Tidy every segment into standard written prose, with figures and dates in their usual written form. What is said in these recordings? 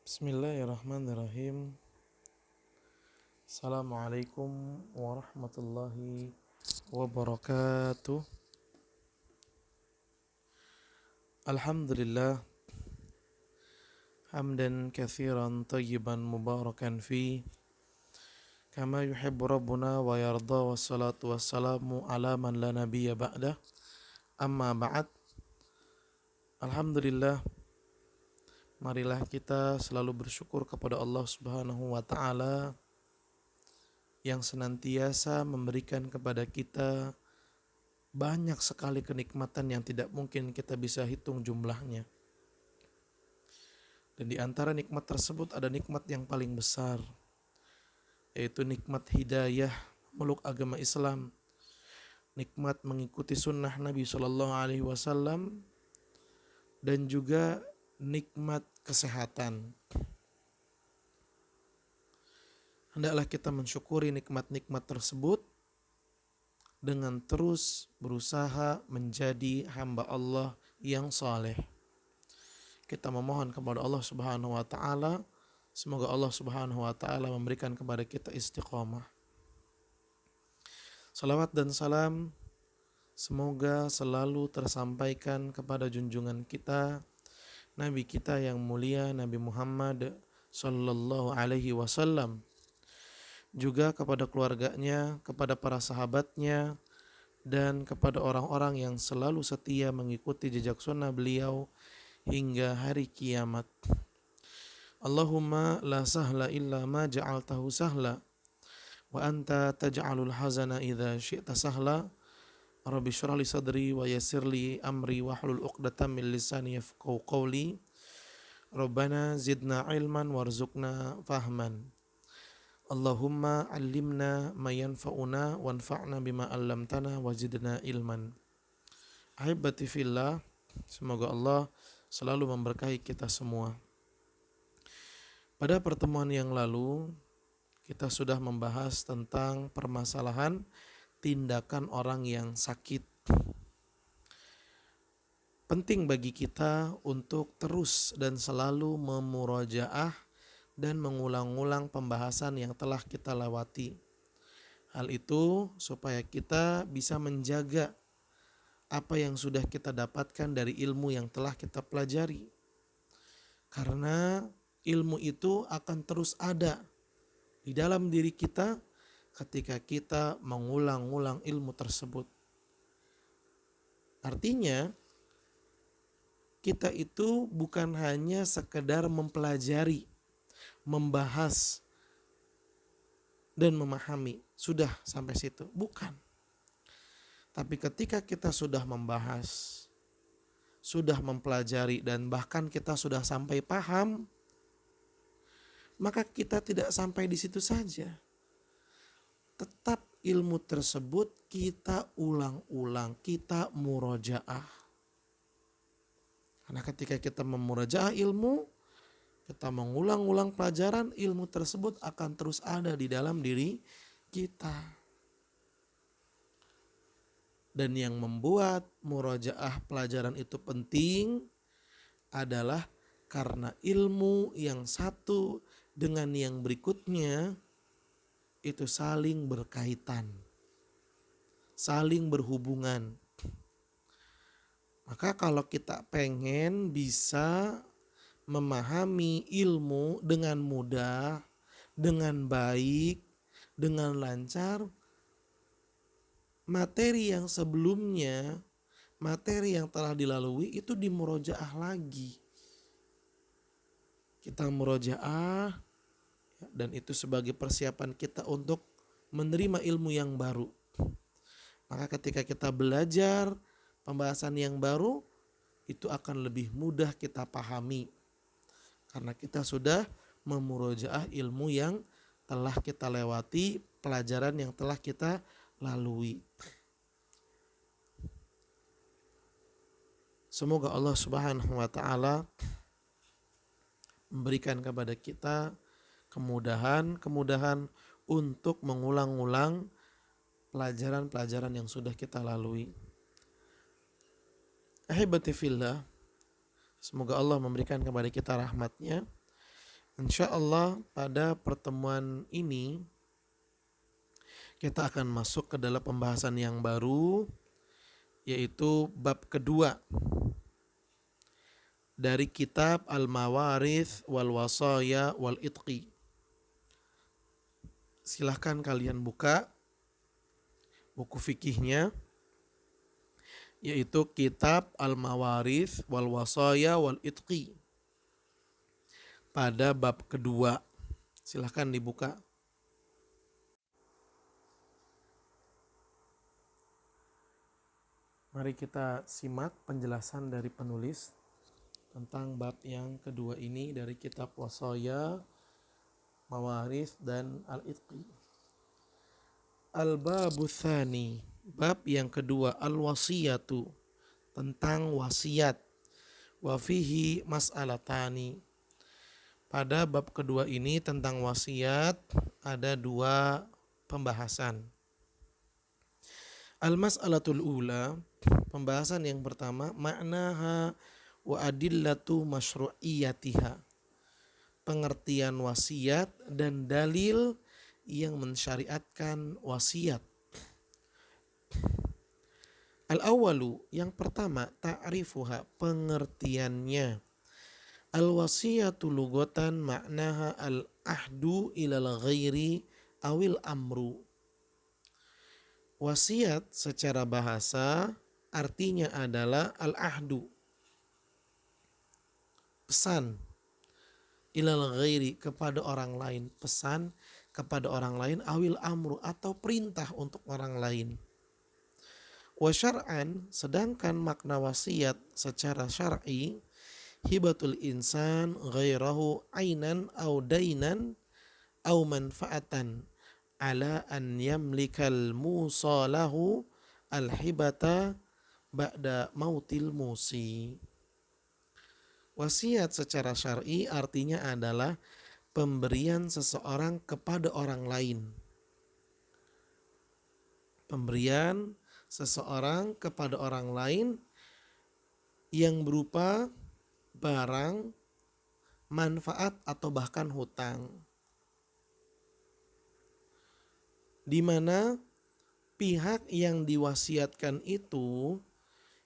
Bismillahirrahmanirrahim. Assalamualaikum warahmatullahi wabarakatuh. Alhamdulillah hamdan katsiran tayyiban mubarakan fi kama yuhibbu rabbuna wa yarda, wassalatu wassalamu ala man la nabiyya ba'dah. Amma ba'd. Alhamdulillah, marilah kita selalu bersyukur kepada Allah Subhanahu wa taala yang senantiasa memberikan kepada kita banyak sekali kenikmatan yang tidak mungkin kita bisa hitung jumlahnya. Dan di antara nikmat tersebut ada nikmat yang paling besar, yaitu nikmat hidayah meluk agama Islam, nikmat mengikuti sunnah Nabi SAW, dan juga nikmat kesehatan. Hendaklah kita mensyukuri nikmat-nikmat tersebut dengan terus berusaha menjadi hamba Allah yang saleh. Kita memohon kepada Allah Subhanahu wa taala, semoga Allah Subhanahu wa taala memberikan kepada kita istiqamah. Salawat dan salam semoga selalu tersampaikan kepada junjungan kita, Nabi kita yang mulia, Nabi Muhammad sallallahu alaihi wasallam, juga kepada keluarganya, kepada para sahabatnya, dan kepada orang-orang yang selalu setia mengikuti jejak sunnah beliau hingga hari kiamat. Allahumma la sahla illa ma ja'altahu sahla wa anta taj'alul hazana idza syi'ta sahla. Rabbi shrah li sadri wa yassir li amri wahlul 'uqdatam min lisani yafqahu qawli. Rabbana zidna ilman warzuqna fahman. Allahumma 'allimna ma yanfa'una wanfa'na bima 'allamtana wazidna ilman. Ahibati fillah, semoga Allah selalu memberkahi kita semua. Pada pertemuan yang lalu kita sudah membahas tentang permasalahan tindakan orang yang sakit. Penting bagi kita untuk terus dan selalu memurajaah dan mengulang-ulang pembahasan yang telah kita lewati. Hal itu supaya kita bisa menjaga apa yang sudah kita dapatkan dari ilmu yang telah kita pelajari. Karena ilmu itu akan terus ada di dalam diri kita ketika kita mengulang-ulang ilmu tersebut. Artinya, kita itu bukan hanya sekedar mempelajari, membahas, dan memahami. Sudah sampai situ. Bukan. Tapi ketika kita sudah membahas, sudah mempelajari, dan bahkan kita sudah sampai paham, maka kita tidak sampai di situ saja. Tetap ilmu tersebut kita ulang-ulang, kita murojaah. Karena ketika kita memurojaah ilmu, kita mengulang-ulang pelajaran, ilmu tersebut akan terus ada di dalam diri kita. Dan yang membuat murojaah pelajaran itu penting adalah karena ilmu yang satu dengan yang berikutnya itu saling berkaitan, saling berhubungan. Maka kalau kita pengen bisa memahami ilmu dengan mudah, dengan baik, dengan lancar, materi yang sebelumnya, materi yang telah dilalui itu dimurojaah lagi. Kita murojaah, dan itu sebagai persiapan kita untuk menerima ilmu yang baru. Maka ketika kita belajar pembahasan yang baru, itu akan lebih mudah kita pahami. Karena kita sudah memurojaah ilmu yang telah kita lewati, pelajaran yang telah kita lalui. Semoga Allah Subhanahu wa taala memberikan kepada kita kemudahan untuk mengulang-ulang pelajaran-pelajaran yang sudah kita lalui. Ahibati fillah, semoga Allah memberikan kepada kita rahmatnya. Insya Allah pada pertemuan ini kita akan masuk ke dalam pembahasan yang baru, yaitu bab kedua dari kitab Al-Mawarith wal Wasaya wal Itqi. Silahkan kalian buka buku fikihnya, yaitu kitab Al-Mawarith wal Wasaya wal Itqi pada bab kedua. Silahkan dibuka. Mari kita simak penjelasan dari penulis tentang bab yang kedua ini dari kitab Wasaya, Mawarith, dan Al-Itqi. Al-babu tsani, bab yang kedua, al-wasiyatu, tentang wasiat. Wa fihi mas'alatani. Pada bab kedua ini tentang wasiat ada dua pembahasan. Al-mas'alatul ula, pembahasan yang pertama, maknaha wa adillatu masyru'iyatiha, pengertian wasiat dan dalil yang mensyariatkan wasiat. Al-awwalu, yang pertama, ta'rifuha, pengertiannya. Al-wasiyatu lughatan maknaha al-ahdu ilal ghairi awil amru. Wasiat secara bahasa artinya adalah al-ahdu, pesan, ilal ghairi, kepada orang lain, pesan kepada orang lain, awil amru, atau perintah untuk orang lain. Wa syar'an, sedangkan makna wasiat secara syar'i, hibatul insan ghairahu ainan au dainan au manfaatan ala an yamlikal musalahu al-hibata ba'da mautil musi. Wasiat secara syar'i artinya adalah pemberian seseorang kepada orang lain. Pemberian seseorang kepada orang lain yang berupa barang, manfaat, atau bahkan hutang, di mana pihak yang diwasiatkan itu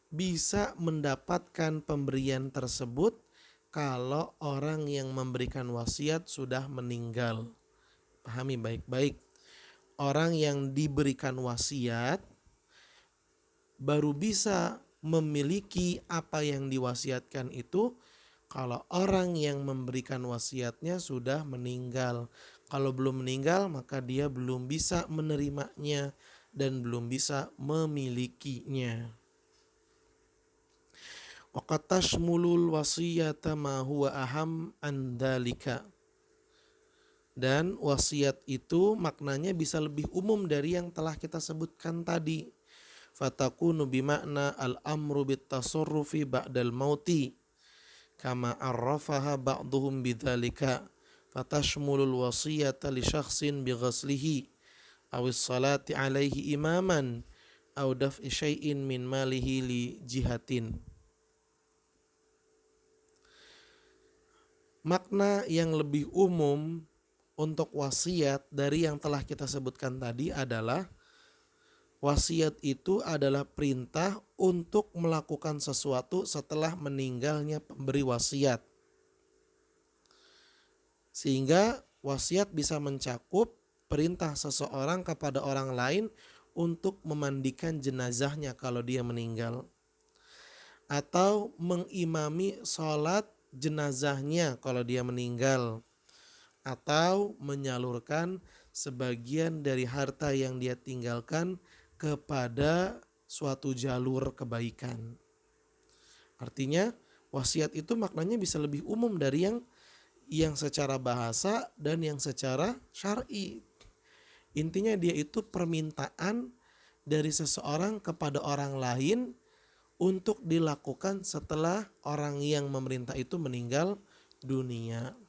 bisa mendapatkan pemberian tersebut kalau orang yang memberikan wasiat sudah meninggal. Pahami baik-baik. Orang yang diberikan wasiat baru bisa memiliki apa yang diwasiatkan itu kalau orang yang memberikan wasiatnya sudah meninggal. Kalau belum meninggal maka dia belum bisa menerimanya dan belum bisa memilikinya. Wa qad tashmulul wasiyata ma huwa aham an dzalika. Dan wasiat itu maknanya bisa lebih umum dari yang telah kita sebutkan tadi. Fatakunu bimakna al-amru bitasarrufi ba'dal mauti kama arrafaha ba'duhum bidzalika. Fatashmulul wasiyata li syakhsin bighaslihi awis salati alaihi imaman aw daf'i syai'in min malihi li jihatin. Makna yang lebih umum untuk wasiat dari yang telah kita sebutkan tadi adalah wasiat itu adalah perintah untuk melakukan sesuatu setelah meninggalnya pemberi wasiat. Sehingga wasiat bisa mencakup perintah seseorang kepada orang lain untuk memandikan jenazahnya kalau dia meninggal, atau mengimami sholat jenazahnya kalau dia meninggal, atau menyalurkan sebagian dari harta yang dia tinggalkan kepada suatu jalur kebaikan. Artinya wasiat itu maknanya bisa lebih umum dari yang secara bahasa dan yang secara syar'i. Intinya dia itu permintaan dari seseorang kepada orang lain untuk dilakukan setelah orang yang memerintah itu meninggal dunia.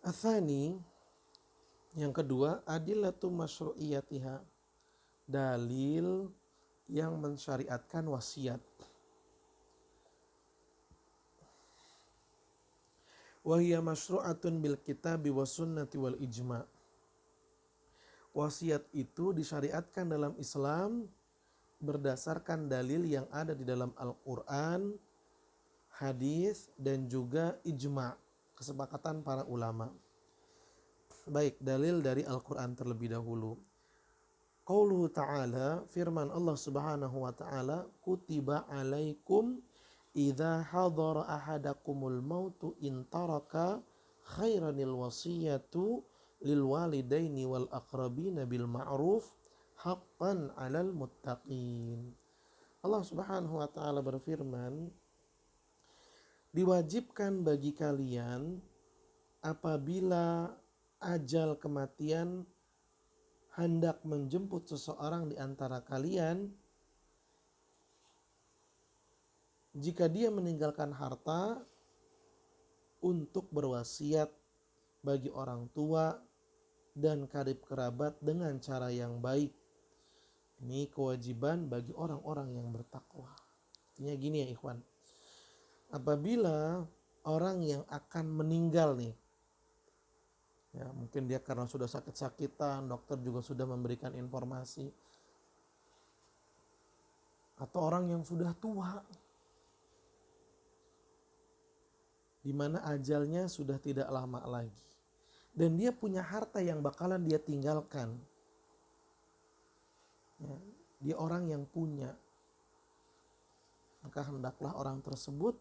Atsani, yang kedua, adillatu masyru'iyatiha, dalil yang mensyariatkan wasiat. Wa hiya masyru'atun bil kitabi was sunnati wal ijma'. Wasiat itu disyariatkan dalam Islam berdasarkan dalil yang ada di dalam Al-Quran, hadis, dan juga ijma', kesepakatan para ulama. Baik, dalil dari Al-Quran terlebih dahulu. Qauluhu ta'ala, firman Allah subhanahu wa ta'ala, kutiba alaikum idza hadara ahadakumul mautu in taraka khairanil wasiyatu lil walidaini wal aqrabina bil ma'ruf haqqan 'alal muttaqin. Allah Subhanahu wa taala berfirman, diwajibkan bagi kalian apabila ajal kematian hendak menjemput seseorang di antara kalian, jika dia meninggalkan harta, untuk berwasiat bagi orang tua dan karib kerabat dengan cara yang baik. Ini kewajiban bagi orang-orang yang bertakwa. Artinya gini ya ikhwan, apabila orang yang akan meninggal nih, ya mungkin dia karena sudah sakit-sakitan, dokter juga sudah memberikan informasi, atau orang yang sudah tua, di mana ajalnya sudah tidak lama lagi, dan dia punya harta yang bakalan dia tinggalkan, ya, dia orang yang punya, maka hendaklah orang tersebut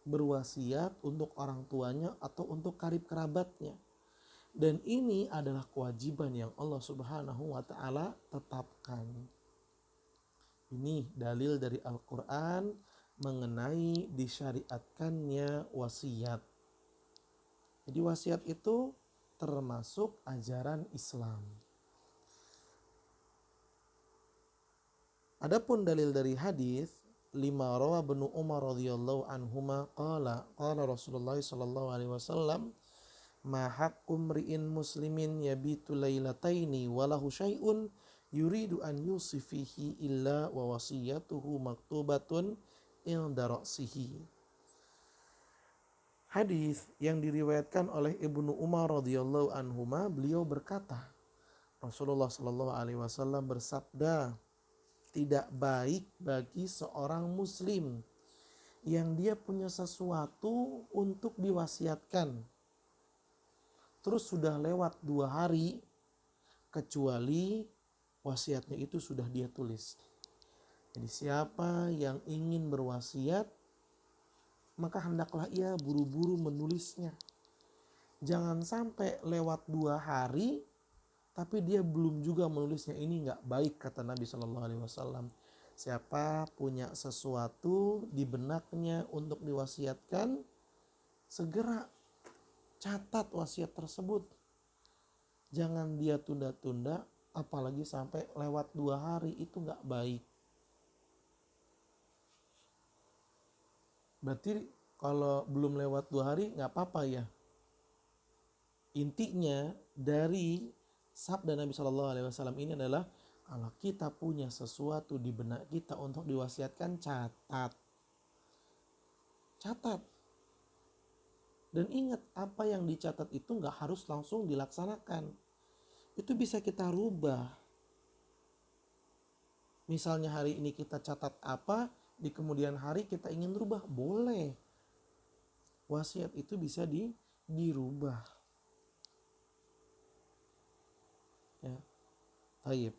berwasiat untuk orang tuanya atau untuk karib kerabatnya. Dan ini adalah kewajiban yang Allah Subhanahu wa taala tetapkan. Ini dalil dari Al-Quran mengenai disyariatkannya wasiat. Jadi wasiat itu termasuk ajaran Islam. Adapun dalil dari hadis, lima rawa bin Umar radhiyallahu anhuma qala Rasulullah sallallahu alaihi wasallam, ma haqqum ri'in muslimin yabitu lailataini walahu syai'un yuridu an yusifihi illa wa wasiyatuhu maktubatun inda ra'sihi. Hadis yang diriwayatkan oleh Ibnu Umar radhiyallahu anhuma, beliau berkata, Rasulullah sallallahu alaihi wasallam bersabda, tidak baik bagi seorang muslim yang dia punya sesuatu untuk diwasiatkan, terus sudah lewat 2 hari, kecuali wasiatnya itu sudah dia tulis. Jadi siapa yang ingin berwasiat, maka hendaklah ia buru-buru menulisnya. Jangan sampai lewat 2 hari, tapi dia belum juga menulisnya. Ini nggak baik, kata Nabi Shallallahu Alaihi Wasallam. Siapa punya sesuatu di benaknya untuk diwasiatkan, segera catat wasiat tersebut. Jangan dia tunda-tunda, apalagi sampai lewat 2 hari, itu nggak baik. Berarti kalau belum lewat 2 hari nggak apa-apa ya. Intinya dari sabda Nabi Shallallahu Alaihi Wasallam ini adalah, kalau kita punya sesuatu di benak kita untuk diwasiatkan, catat. Dan ingat, apa yang dicatat itu nggak harus langsung dilaksanakan. Itu bisa kita rubah. Misalnya hari ini kita catat apa, di kemudian hari kita ingin rubah, boleh. Wasiat itu bisa dirubah. Ya. Baik.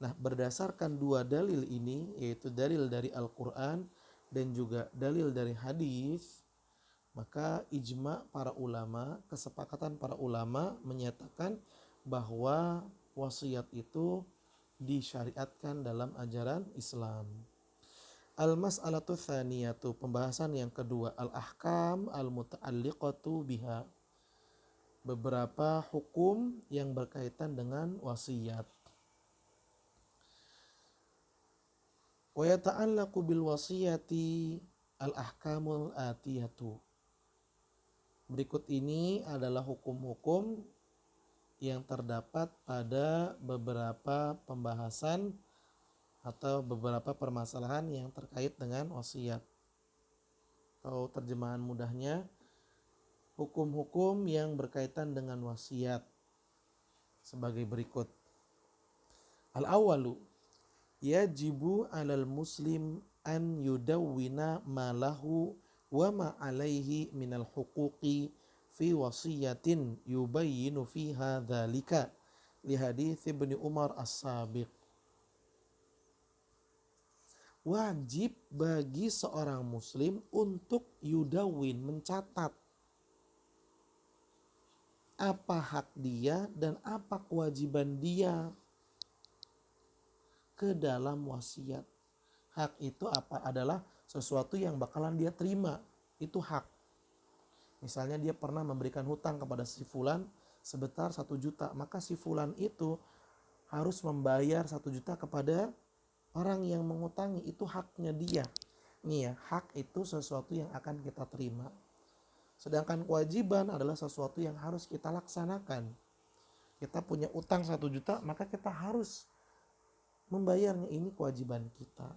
Nah, berdasarkan 2 dalil ini, yaitu dalil dari Al-Quran dan juga dalil dari hadis, maka ijma para ulama, kesepakatan para ulama menyatakan bahwa wasiat itu disyariatkan dalam ajaran Islam. Al-mas'alatu tsaniyatu, pembahasan yang kedua, al-ahkam al-muta'alliqatu biha, beberapa hukum yang berkaitan dengan wasiat. Wa yata'allaqu bil wasiyati al-ahkamul atiyatu. Berikut ini adalah hukum-hukum yang terdapat pada beberapa pembahasan atau beberapa permasalahan yang terkait dengan wasiat. atau terjemahan mudahnya hukum-hukum yang berkaitan dengan wasiat sebagai berikut. Al-awwalu yajibu 'alal muslim an yudawwina ma lahu wa ma 'alaihi minal huquqi fi wasiyatin yubayyinu fiha dzalika li hadits Ibnu Umar as-sabiq. Wajib bagi seorang muslim untuk yudawin, mencatat apa hak dia dan apa kewajiban dia ke dalam wasiat. Hak itu apa? Adalah sesuatu yang bakalan dia terima. Itu hak. Misalnya dia pernah memberikan hutang kepada si fulan sebesar 1 juta. Maka si fulan itu harus membayar 1 juta kepada orang yang mengutangi. Itu haknya dia. Nih ya, hak itu sesuatu yang akan kita terima. Sedangkan kewajiban adalah sesuatu yang harus kita laksanakan. Kita punya utang 1 juta, maka kita harus membayarnya. Ini kewajiban kita.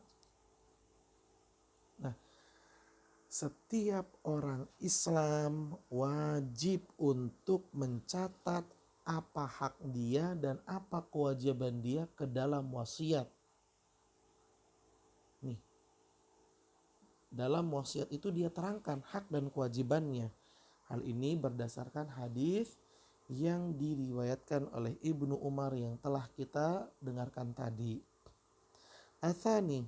Nah, setiap orang Islam wajib untuk mencatat apa hak dia dan apa kewajiban dia ke dalam wasiat. Nih, dalam wasiat itu dia terangkan hak dan kewajibannya. Hal ini berdasarkan hadis yang diriwayatkan oleh Ibnu Umar yang telah kita dengarkan tadi. Atsani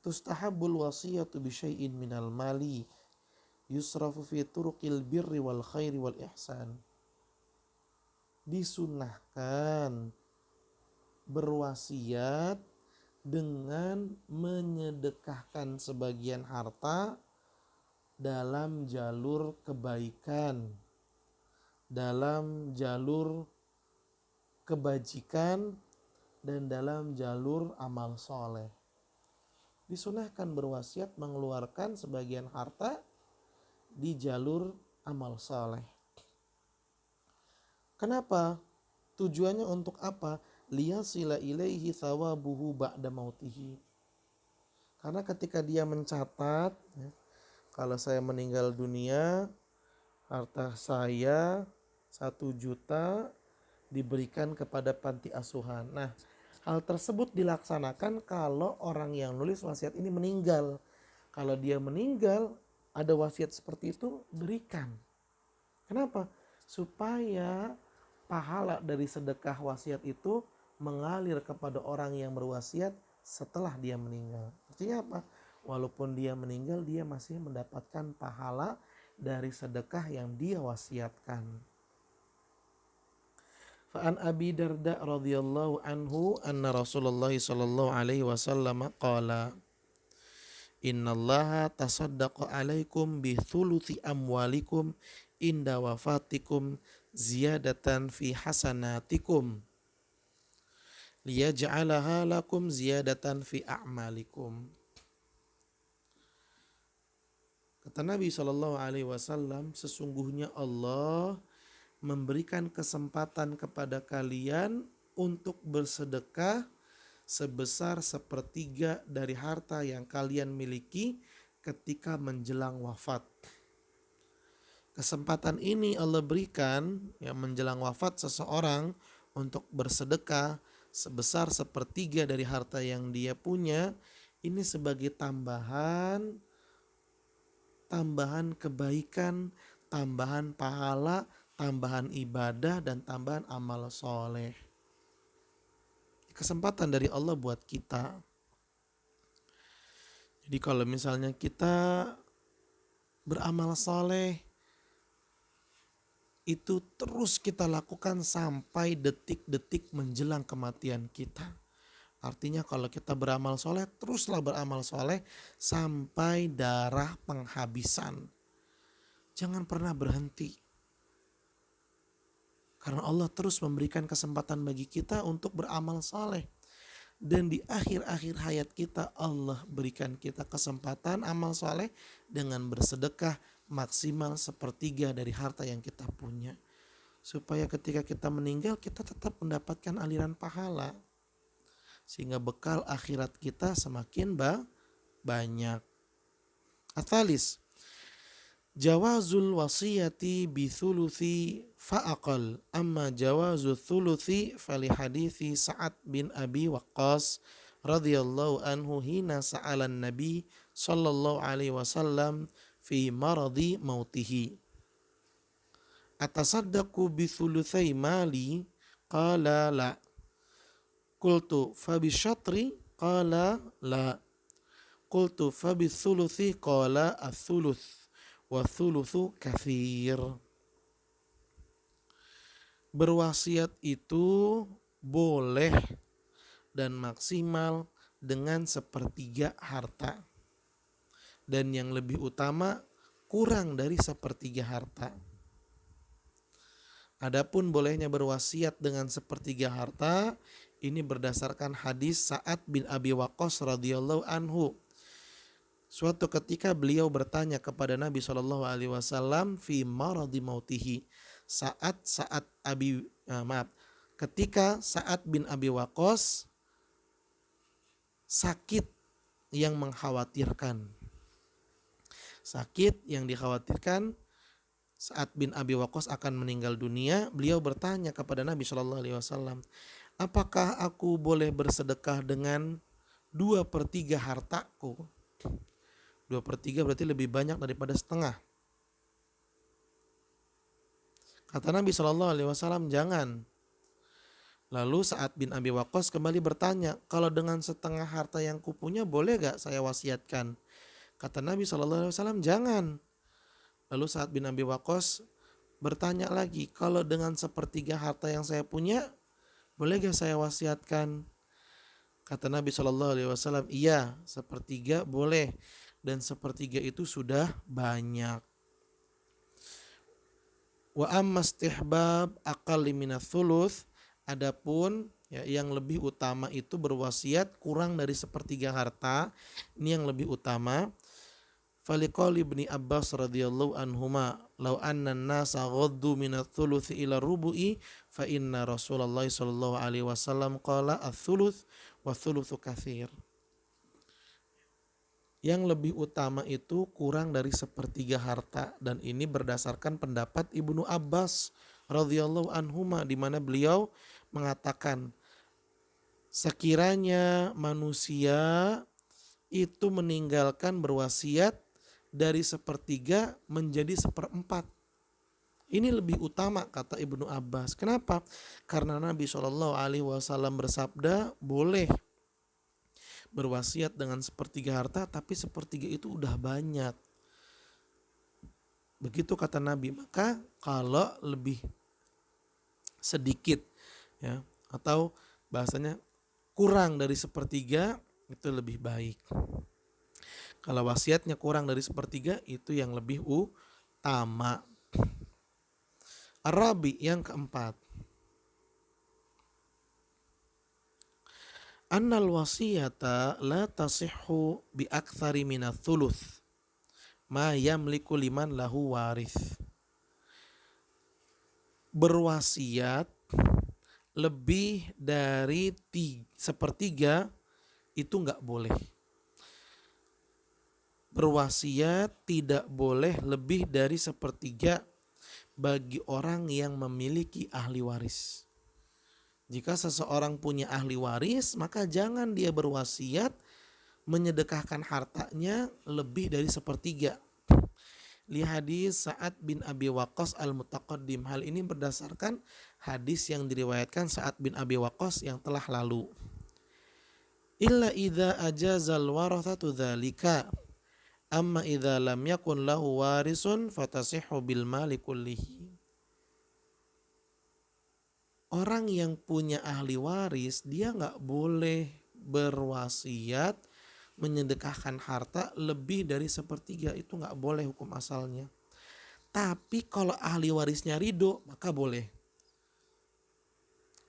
tustahabul wasiyatu bi syai'in minal mali yusrafu fi turuqil birri wal khairi wal ihsan. Disunahkan berwasiat dengan menyedekahkan sebagian harta dalam jalur kebaikan, dalam jalur kebajikan, dan dalam jalur amal soleh. Disunahkan berwasiat mengeluarkan sebagian harta di jalur amal soleh. Kenapa? Tujuannya untuk apa? Liyasila ilaihi thawabuhu ba'da mautihi. Karena ketika dia mencatat, kalau saya meninggal dunia, harta saya 1 juta diberikan kepada panti asuhan. Nah, hal tersebut dilaksanakan kalau orang yang nulis wasiat ini meninggal. Kalau dia meninggal, ada wasiat seperti itu, berikan. Kenapa? Supaya pahala dari sedekah wasiat itu mengalir kepada orang yang berwasiat setelah dia meninggal. Artinya apa? Walaupun dia meninggal, dia masih mendapatkan pahala dari sedekah yang dia wasiatkan. Fa'an Abi Darda radhiyallahu anhu anna Rasulullah sallallahu alaihi wasallam qala innallaha tasaddaqa alaikum bi thuluthi amwalikum inda wafatikum ziyadatan fi hasanatikum liyaj'alaha lakum ziyadatan fi a'malikum. Kata Nabi sallallahu alaihi wasallam, sesungguhnya Allah memberikan kesempatan kepada kalian untuk bersedekah sebesar 1/3 dari harta yang kalian miliki ketika menjelang wafat. Kesempatan ini Allah berikan yang menjelang wafat seseorang untuk bersedekah sebesar 1/3 dari harta yang dia punya. Ini sebagai tambahan kebaikan, tambahan pahala, tambahan ibadah, dan tambahan amal soleh. Kesempatan dari Allah buat kita. Jadi kalau misalnya kita beramal soleh, itu terus kita lakukan sampai detik-detik menjelang kematian kita. Artinya kalau kita beramal soleh, teruslah beramal soleh sampai darah penghabisan. Jangan pernah berhenti. Karena Allah terus memberikan kesempatan bagi kita untuk beramal soleh. Dan di akhir-akhir hayat kita Allah berikan kita kesempatan amal soleh dengan bersedekah maksimal 1/3 dari harta yang kita punya. Supaya ketika kita meninggal kita tetap mendapatkan aliran pahala. Sehingga bekal akhirat kita semakin banyak. Atsalis, jawazul wasiyati bi thuluthi fa'aqal, amma jawazu thuluthi fali hadithi Sa'ad bin Abi Waqqas radhiyallahu anhu hina sa'alan Nabi sallallahu alaihi wasallam fi maradi mautihi, atasaddaqu bi thulutsai mali, qala la, qultu fa bi syatri, qala la, qultu fa bi thuluthi, qala ats-thuluts wa thulutsu katsir. Berwasiat itu boleh dan maksimal dengan sepertiga harta, dan yang lebih utama kurang dari sepertiga harta. Adapun bolehnya berwasiat dengan sepertiga harta ini berdasarkan hadis Sa'ad bin Abi Waqqas radhiyallahu anhu. Suatu ketika beliau bertanya kepada Nabi SAW fi maradi mautihi, ketika Sa'ad bin Abi Waqqas sakit yang mengkhawatirkan. Sakit yang dikhawatirkan Sa'ad bin Abi Waqqas akan meninggal dunia, beliau bertanya kepada Nabi SAW, apakah aku boleh bersedekah dengan 2/3 hartaku? 2/3 berarti lebih banyak daripada setengah. Kata Nabi SAW, jangan. Lalu Sa'ad bin Abi Waqqas kembali bertanya, kalau dengan setengah harta yang kupunya boleh gak saya wasiatkan? Kata Nabi SAW, jangan. Lalu Sa'ad bin Abi Waqqas bertanya lagi, kalau dengan sepertiga harta yang saya punya, boleh gak saya wasiatkan? Kata Nabi SAW, iya, sepertiga boleh, dan sepertiga itu sudah banyak. Wa amma istihbab aqalli minats thuluts, adapun yang lebih utama itu berwasiat kurang dari sepertiga harta, ini yang lebih utama. Faliqali ibni Abbas radhiyallahu anhuma, law anna an-nasa ghaddu minats thuluthi ila rubu'i fa inna Rasulullah sallallahu alaihi wasallam qala ats-thuluts wa thulutsu katsir. Yang lebih utama itu kurang dari sepertiga harta, dan ini berdasarkan pendapat Ibnu Abbas radhiyallahu anhuma, di mana beliau mengatakan sekiranya manusia itu meninggalkan berwasiat dari sepertiga menjadi seperempat, ini lebih utama, kata Ibnu Abbas. Kenapa? Karena Nabi SAW bersabda boleh berwasiat dengan sepertiga harta, tapi sepertiga itu udah banyak. Begitu kata Nabi. Maka kalau lebih sedikit, ya, atau bahasanya kurang dari sepertiga, itu lebih baik. Kalau wasiatnya kurang dari sepertiga, itu yang lebih utama. Arabi, yang keempat, annal wasiyata la tasihhu bi aktsari minats thuluts ma yamliku liman lahu warith. Berwasiat lebih dari sepertiga itu enggak boleh. Berwasiat tidak boleh lebih dari sepertiga bagi orang yang memiliki ahli waris. Jika seseorang punya ahli waris, maka jangan dia berwasiat menyedekahkan hartanya lebih dari sepertiga. Li hadis Sa'ad bin Abi Waqqas al-Mutaqaddim. Hal ini berdasarkan hadis yang diriwayatkan Sa'ad bin Abi Waqqas yang telah lalu. Illa idza ajazal warathatu dzalika, amma idza lam yakun lahu warisun fatasihhu bil mali kullihi. Orang yang punya ahli waris, dia nggak boleh berwasiat menyedekahkan harta lebih dari sepertiga, itu nggak boleh hukum asalnya. Tapi kalau ahli warisnya ridho, maka boleh.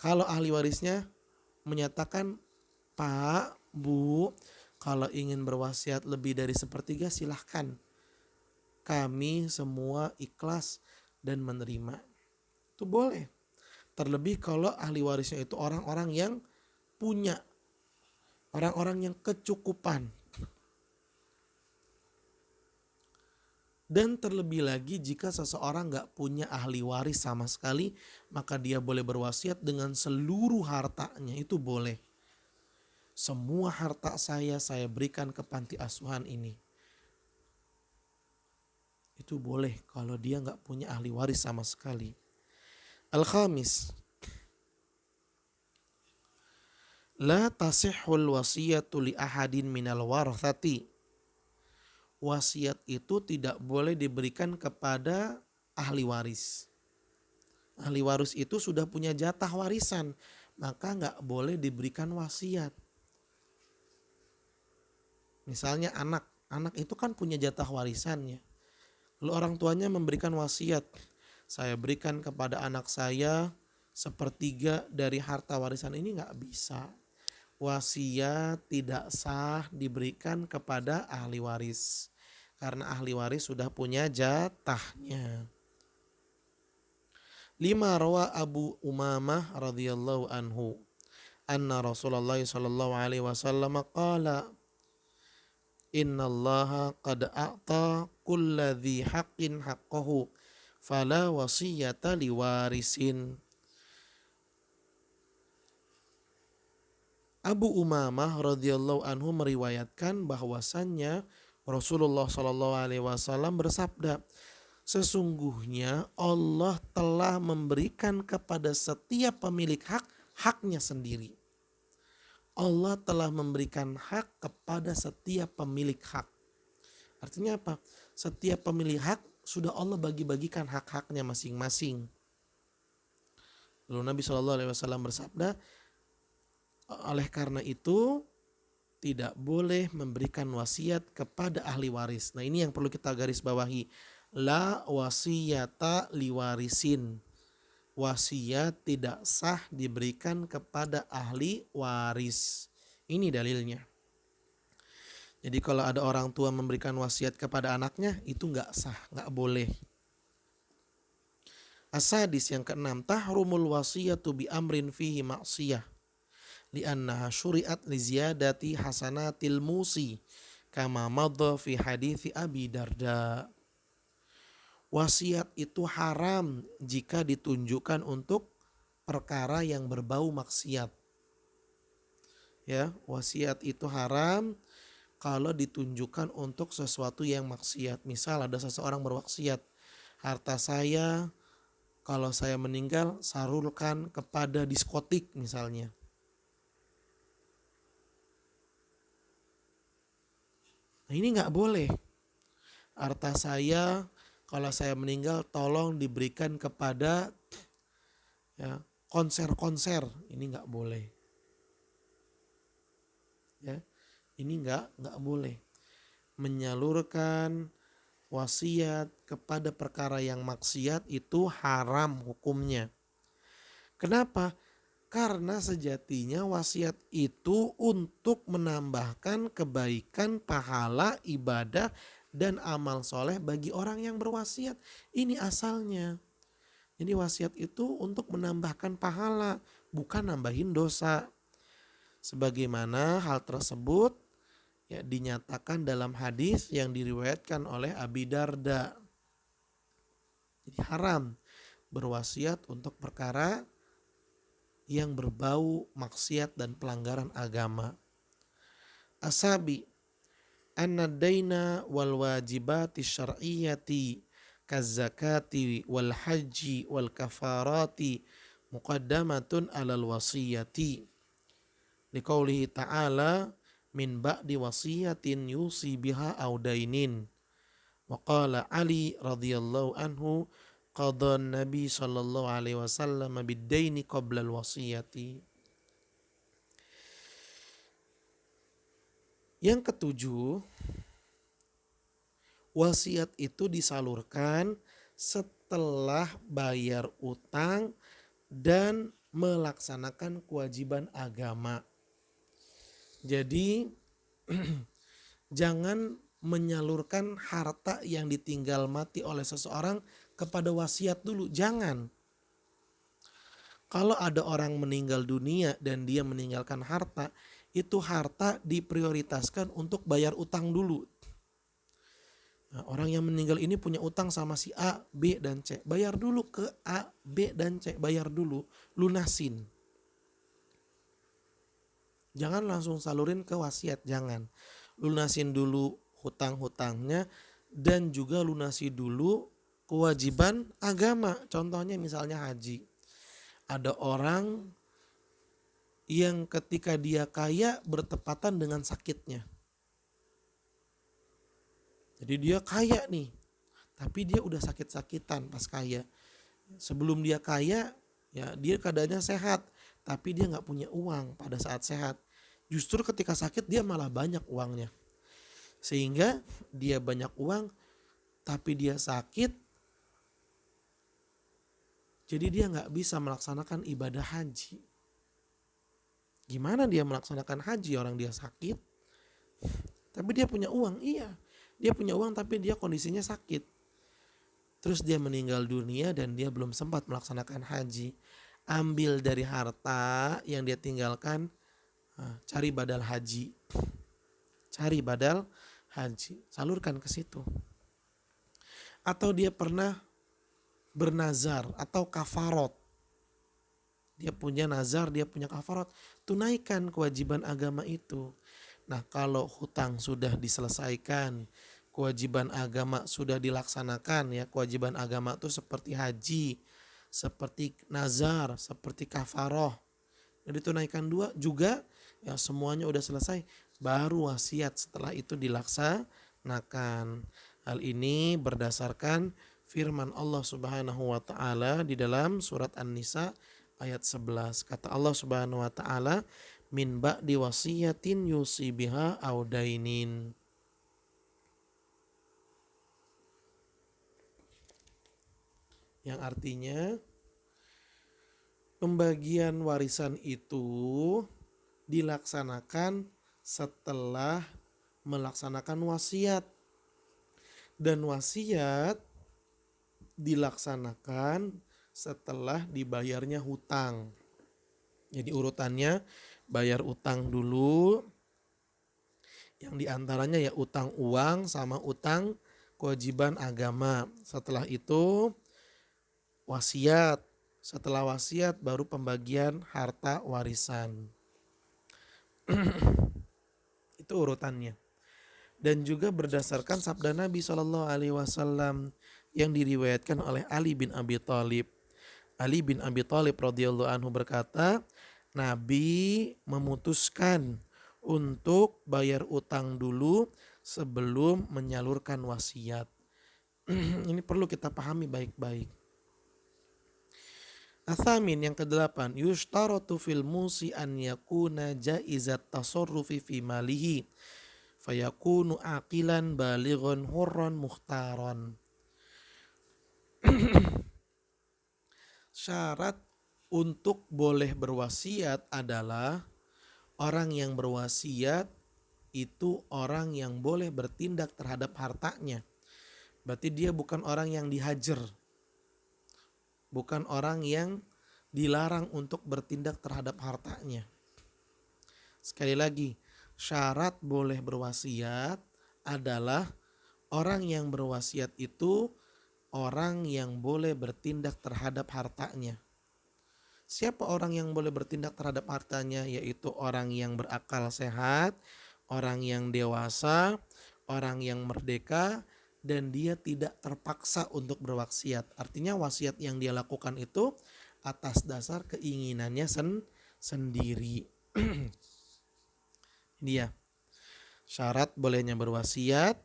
Kalau ahli warisnya menyatakan, Pak, Bu, kalau ingin berwasiat lebih dari sepertiga silahkan, kami semua ikhlas dan menerima, itu boleh. Terlebih kalau ahli warisnya itu orang-orang yang punya, orang-orang yang kecukupan. Dan terlebih lagi jika seseorang gak punya ahli waris sama sekali, maka dia boleh berwasiat dengan seluruh hartanya, itu boleh. Semua harta saya berikan ke panti asuhan ini. Itu boleh kalau dia gak punya ahli waris sama sekali. Al-khamis, la tasihul wasiyatu li ahadin minal warathati. Wasiat itu tidak boleh diberikan kepada ahli waris. Ahli waris itu sudah punya jatah warisan, maka nggak boleh diberikan wasiat. Misalnya anak itu kan punya jatah warisannya. Lalu orang tuanya memberikan wasiat, saya berikan kepada anak saya 1/3 dari harta warisan ini, nggak bisa. Wasiat tidak sah diberikan kepada ahli waris. Karena ahli waris sudah punya jatahnya. 5 rawa Abu Umamah radhiyallahu anhu anna Rasulullah sallallahu alaihi wasallam qala innallaha qad a'ta kulladzi haqqin haqqahu fala wasiyata liwarisin. Abu Umamah radhiyallahu anhu meriwayatkan bahwasannya Rasulullah sallallahu alaihi wasallam bersabda, sesungguhnya Allah telah memberikan kepada setiap pemilik hak haknya sendiri. Allah telah memberikan hak kepada setiap pemilik hak. Artinya apa? Setiap pemilik hak sudah Allah bagi-bagikan hak-haknya masing-masing. Lalu Nabi SAW bersabda, oleh karena itu tidak boleh memberikan wasiat kepada ahli waris. Nah ini yang perlu kita garis bawahi. La wasiyata liwarisin. Wasiat tidak sah diberikan kepada ahli waris. Ini dalilnya. Jadi kalau ada orang tua memberikan wasiat kepada anaknya, itu gak sah, gak boleh. As-sadis yang keenam, tahrumul wasiyatu bi amrin fihi ma'siyah. Li'annaha syuri'at li ziyadati hasanatil musi. Kama madha fi hadithi Abi Darda. Wasiat itu haram jika ditunjukkan untuk perkara yang berbau maksiat. Ya, wasiat itu haram kalau ditunjukkan untuk sesuatu yang maksiat. Misal ada seseorang berwasiat, harta saya kalau saya meninggal salurkan kepada diskotik misalnya. Nah ini nggak boleh. Harta saya kalau saya meninggal tolong diberikan kepada ya, konser-konser. Ini nggak boleh. Ya, ini nggak boleh. Menyalurkan wasiat kepada perkara yang maksiat itu haram hukumnya. Kenapa? Karena sejatinya wasiat itu untuk menambahkan kebaikan, pahala, ibadah, dan amal soleh bagi orang yang berwasiat. Ini asalnya. Jadi wasiat itu untuk menambahkan pahala, bukan nambahin dosa. Sebagaimana hal tersebut ya dinyatakan dalam hadis yang diriwayatkan oleh Abi Darda. Jadi haram berwasiat untuk perkara yang berbau maksiat dan pelanggaran agama. Asabi anna daina wal wajibati syar'iyyati kazakati wal haji wal kafarati muqaddamatun alal wasiyati. Liqaulihi ta'ala min ba'di wasiyatin yusi biha audainin. Wa qala Ali radhiyallahu anhu qadha Nabi sallallahu alaihi wasallam bid-daini qabla al-wasiyati. Yang ketujuh, wasiat itu disalurkan setelah bayar utang dan melaksanakan kewajiban agama. Jadi jangan menyalurkan harta yang ditinggal mati oleh seseorang kepada wasiat dulu, jangan. Kalau ada orang meninggal dunia dan dia meninggalkan harta, itu harta diprioritaskan untuk bayar utang dulu. Nah, orang yang meninggal ini punya utang sama si A, B, dan C. Bayar dulu ke A, B, dan C. Bayar dulu, lunasin. Jangan langsung salurin ke wasiat, jangan. Lunasin dulu hutang-hutangnya dan juga lunasi dulu kewajiban agama. Contohnya misalnya haji. Ada orang yang ketika dia kaya bertepatan dengan sakitnya. Jadi dia kaya nih, tapi dia udah sakit-sakitan pas kaya. Sebelum dia kaya, ya dia keadaannya sehat, tapi dia nggak punya uang pada saat sehat. Justru ketika sakit dia malah banyak uangnya. Sehingga dia banyak uang, tapi dia sakit, jadi dia nggak bisa melaksanakan ibadah haji. Gimana dia melaksanakan haji orang dia sakit, tapi dia punya uang? Iya, dia punya uang tapi dia kondisinya sakit. Terus dia meninggal dunia dan dia belum sempat melaksanakan haji. Ambil dari harta yang dia tinggalkan, cari badal haji. Cari badal haji, salurkan ke situ. Atau dia pernah bernazar atau kafarot. Dia punya nazar, dia punya kafarot. Tunaikan kewajiban agama itu. Nah, kalau hutang sudah diselesaikan, kewajiban agama sudah dilaksanakan, ya kewajiban agama itu seperti haji, seperti nazar, seperti kafaroh. Jadi tunaikan dua juga, ya semuanya udah selesai. Baru wasiat setelah itu dilaksanakan. Hal ini berdasarkan firman Allah Subhanahu wa taala di dalam surat An-Nisa ayat 11. Kata Allah Subhanahu wa taala, min ba'di wasiyatin yusi biha audainin. Yang artinya pembagian warisan itu dilaksanakan setelah melaksanakan wasiat. Dan wasiat dilaksanakan setelah dibayarnya hutang. Jadi urutannya bayar utang dulu, yang diantaranya ya utang uang sama utang kewajiban agama. Setelah itu wasiat, setelah wasiat baru pembagian harta warisan. Itu urutannya. Dan juga berdasarkan sabda Nabi SAW yang diriwayatkan oleh Ali bin Abi Thalib. Ali bin Abi Thalib radhiyallahu anhu berkata, Nabi memutuskan untuk bayar utang dulu sebelum menyalurkan wasiat. Ini perlu kita pahami baik-baik. Athamin yang ke-8, yushtaratu fil musi an yakuna jaizat tasarrufi fi malihi fayakunu aqilan balighun hurran mukhtaron. Syarat untuk boleh berwasiat adalah orang yang berwasiat itu orang yang boleh bertindak terhadap hartanya. Berarti dia bukan orang yang dihajar, bukan orang yang dilarang untuk bertindak terhadap hartanya. Sekali lagi, syarat boleh berwasiat adalah orang yang berwasiat itu orang yang boleh bertindak terhadap hartanya. Siapa orang yang boleh bertindak terhadap hartanya? Yaitu orang yang berakal sehat, orang yang dewasa, orang yang merdeka, dan dia tidak terpaksa untuk berwasiat. Artinya wasiat yang dia lakukan itu atas dasar keinginannya sendiri. Dia syarat bolehnya berwasiat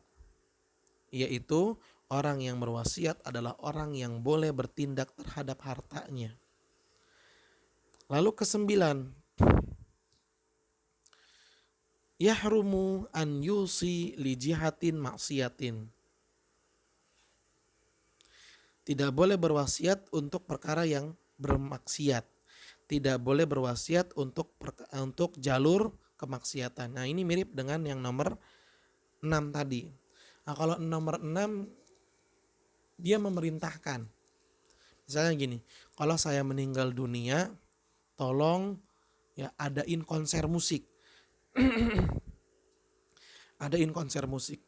yaitu orang yang berwasiat adalah orang yang boleh bertindak terhadap hartanya. Lalu ke-9, yahrumu an yusi li jihatin maksiatin. Tidak boleh berwasiat untuk perkara yang bermaksiat. Tidak boleh berwasiat untuk jalur kemaksiatan. Nah, ini mirip dengan yang nomor 6 tadi. Nah, kalau nomor 6 dia memerintahkan. Misalnya gini, kalau saya meninggal dunia, tolong ya adain konser musik. Adain konser musik.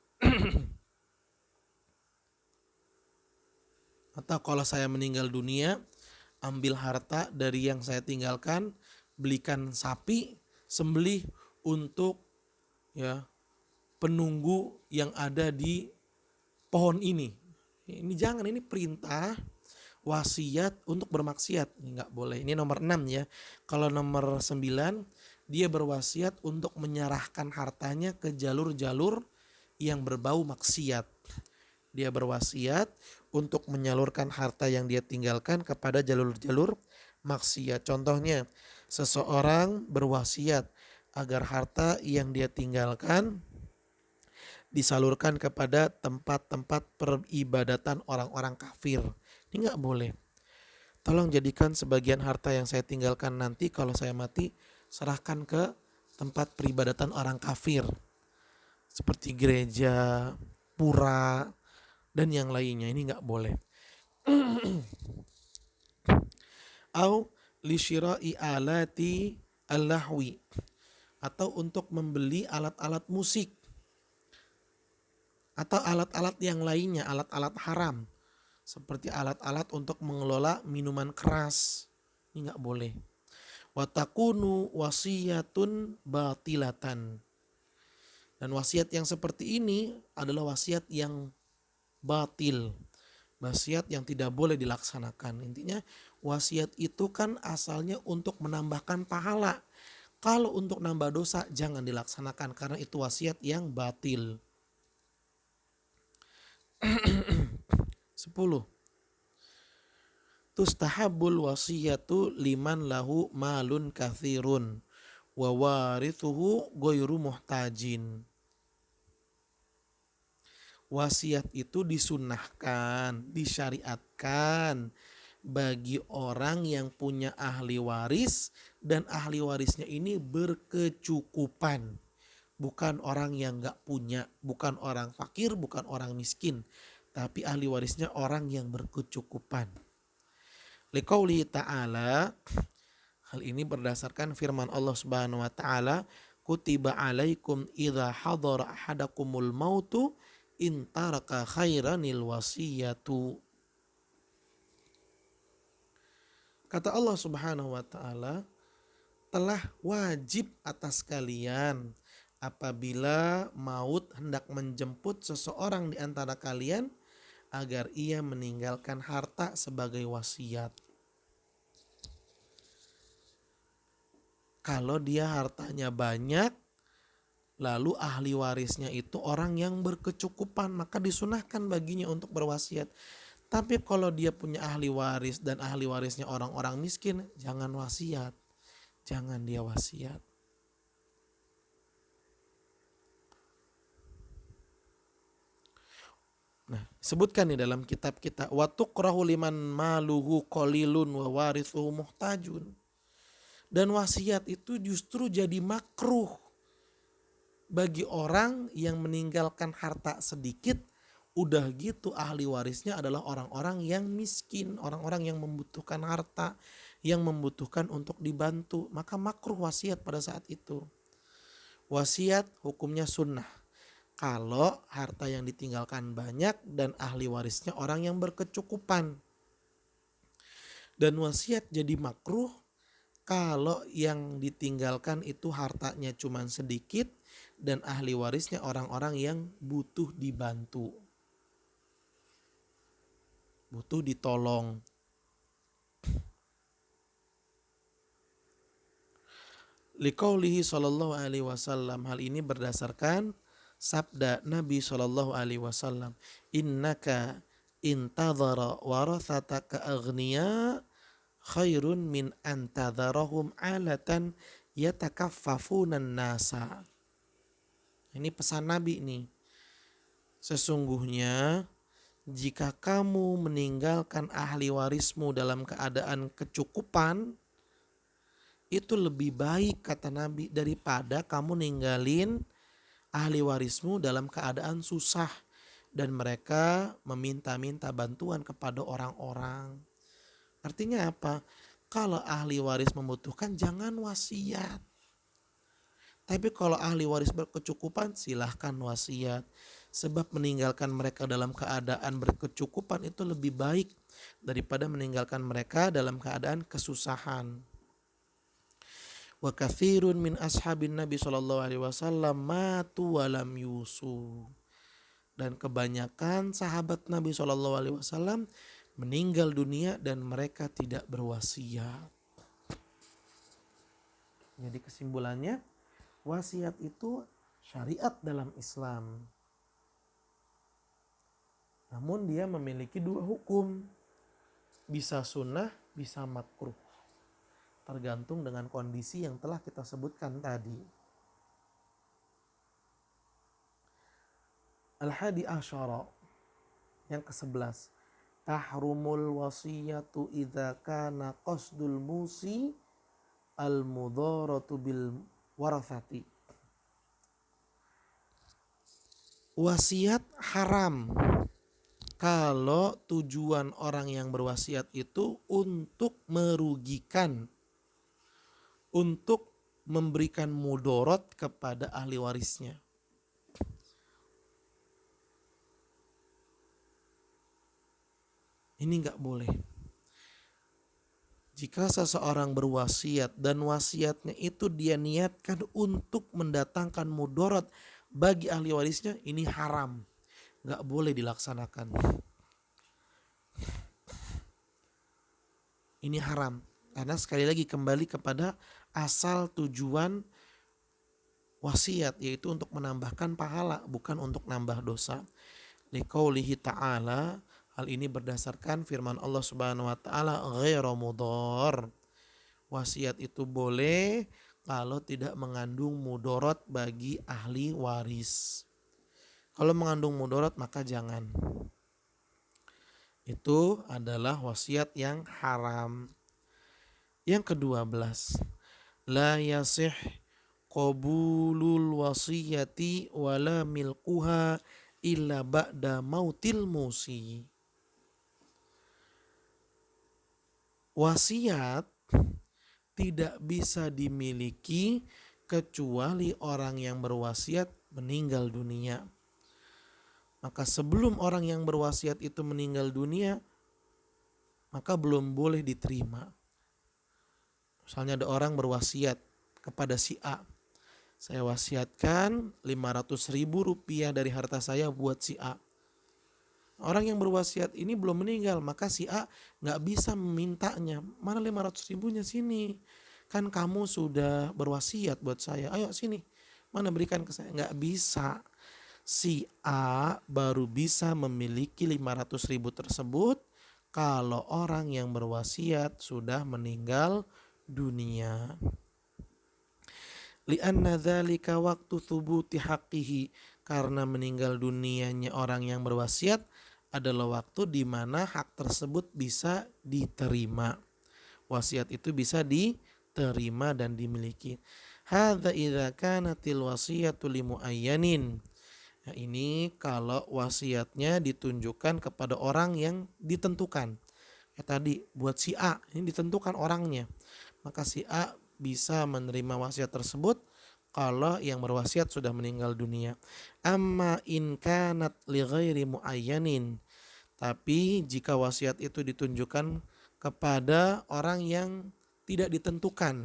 Atau kalau saya meninggal dunia, ambil harta dari yang saya tinggalkan, belikan sapi, sembelih untuk ya penunggu yang ada di pohon ini. Ini jangan, ini perintah wasiat untuk bermaksiat. Ini nggak boleh. Ini nomor 6 ya. Kalau nomor 9, dia berwasiat untuk menyerahkan hartanya ke jalur-jalur yang berbau maksiat. Dia berwasiat untuk menyalurkan harta yang dia tinggalkan kepada jalur-jalur maksiat. Contohnya, seseorang berwasiat agar harta yang dia tinggalkan disalurkan kepada tempat-tempat peribadatan orang-orang kafir. Ini nggak boleh. Tolong jadikan sebagian harta yang saya tinggalkan nanti kalau saya mati, serahkan ke tempat peribadatan orang kafir. Seperti gereja, pura, dan yang lainnya. Ini nggak boleh. Au lisyira'i alati al-lahwi, atau untuk membeli alat-alat musik atau alat-alat yang lainnya, alat-alat haram seperti alat-alat untuk mengelola minuman keras. Ini nggak boleh. Watakunu wasiyatun batilatan, dan wasiat yang seperti ini adalah wasiat yang batil, wasiat yang tidak boleh dilaksanakan. Intinya wasiat itu kan asalnya untuk menambahkan pahala. Kalau untuk nambah dosa jangan dilaksanakan karena itu wasiat yang batil. 10. Tustahabul wasiyatu liman lahu malun kathirun wa warithuhu ghairu muhtajin. Wasiat itu disunnahkan, disyariatkan bagi orang yang punya ahli waris dan ahli warisnya ini berkecukupan. Bukan orang yang gak punya, bukan orang fakir, bukan orang miskin, tapi ahli warisnya orang yang berkecukupan. Liqauli ta'ala, hal ini berdasarkan firman Allah Subhanahu wa taala, kutiba alaikum idza hadara ahadakumul mautu in taraka khairanil wasiyatu. Kata Allah Subhanahu wa taala, telah wajib atas kalian apabila maut hendak menjemput seseorang di antara kalian agar ia meninggalkan harta sebagai wasiat. Kalau dia hartanya banyak, lalu ahli warisnya itu orang yang berkecukupan, maka disunahkan baginya untuk berwasiat. Tapi kalau dia punya ahli waris dan ahli warisnya orang-orang miskin, jangan wasiat. Jangan dia wasiat. Nah, sebutkan nih dalam kitab kita, wa tukrahu liman maluhu qalilun wa warithuhu muhtajun. Dan wasiat itu justru jadi makruh bagi orang yang meninggalkan harta sedikit, udah gitu ahli warisnya adalah orang-orang yang miskin, orang-orang yang membutuhkan harta, yang membutuhkan untuk dibantu, maka makruh wasiat pada saat itu. Wasiat hukumnya sunnah kalau harta yang ditinggalkan banyak dan ahli warisnya orang yang berkecukupan. Dan wasiat jadi makruh kalau yang ditinggalkan itu hartanya cuma sedikit dan ahli warisnya orang-orang yang butuh dibantu, butuh ditolong. Liqaulihi sallallahu alaihi wasallam, hal ini berdasarkan sabda Nabi sallallahu alaihi wasallam, innaka intadhara warathataka aghniya khairun min antadharahum alatan yatakaffafunan nasa. Ini pesan Nabi nih. Sesungguhnya jika kamu meninggalkan ahli warismu dalam keadaan kecukupan, itu lebih baik kata Nabi daripada kamu ninggalin ahli warismu dalam keadaan susah dan mereka meminta-minta bantuan kepada orang-orang. Artinya apa? Kalau ahli waris membutuhkan jangan wasiat. Tapi kalau ahli waris berkecukupan silahkan wasiat. Sebab meninggalkan mereka dalam keadaan berkecukupan itu lebih baik daripada meninggalkan mereka dalam keadaan kesusahan. Wa katsirun min ashabin Nabi sallallahu alaihi wasallam matu wa lam yusu. Dan kebanyakan sahabat Nabi sallallahu alaihi wasallam meninggal dunia dan mereka tidak berwasiat. Jadi kesimpulannya, wasiat itu syariat dalam Islam. Namun dia memiliki dua hukum. Bisa sunnah, bisa makruh. Tergantung dengan kondisi yang telah kita sebutkan tadi. Al-hadi asyara, yang ke-11. Tahrumul wasiyatu idza kana qasdul musi al-mudharatu bil warathati. Wasiat haram kalau tujuan orang yang berwasiat itu untuk merugikan, untuk memberikan mudorot kepada ahli warisnya. Ini nggak boleh. Jika seseorang berwasiat dan wasiatnya itu dia niatkan untuk mendatangkan mudorot bagi ahli warisnya, ini haram. Nggak boleh dilaksanakan. Ini haram. Karena sekali lagi kembali kepada asal tujuan wasiat, yaitu untuk menambahkan pahala, bukan untuk nambah dosa. Liqaulihi ta'ala, hal ini berdasarkan firman Allah Subhanahu wa taala, ghairu mudhar. Wasiat itu boleh kalau tidak mengandung mudorot bagi ahli waris. Kalau mengandung mudorot maka jangan. Itu adalah wasiat yang haram. Yang ke-12, la yasih qabulul wasiyati wala milkuha illa ba'da mautil musi. Wasiat tidak bisa dimiliki kecuali orang yang berwasiat meninggal dunia. Maka sebelum orang yang berwasiat itu meninggal dunia, maka belum boleh diterima. Misalnya ada orang berwasiat kepada si A, saya wasiatkan 500.000 rupiah dari harta saya buat si A. Orang yang berwasiat ini belum meninggal, maka si A gak bisa memintanya. Mana 500 ribunya, sini. Kan kamu sudah berwasiat buat saya, ayo sini. Mana berikan ke saya. Gak bisa. Si A baru bisa memiliki 500.000 tersebut kalau orang yang berwasiat sudah meninggal dunia. Li'anna dzalika waktu thubuti haqqihi, karena meninggal dunianya orang yang berwasiat adalah waktu di mana hak tersebut bisa diterima. Wasiat itu bisa diterima dan dimiliki. Hadza idza kanatil wasiyatu limuayyanin. Nah, ini kalau wasiatnya ditunjukkan kepada orang yang ditentukan. Tadi buat si A, ini ditentukan orangnya. Maka si A bisa menerima wasiat tersebut kalau yang berwasiat sudah meninggal dunia. Amma in kanat li ghairi muayyanin. Tapi jika wasiat itu ditunjukkan kepada orang yang tidak ditentukan.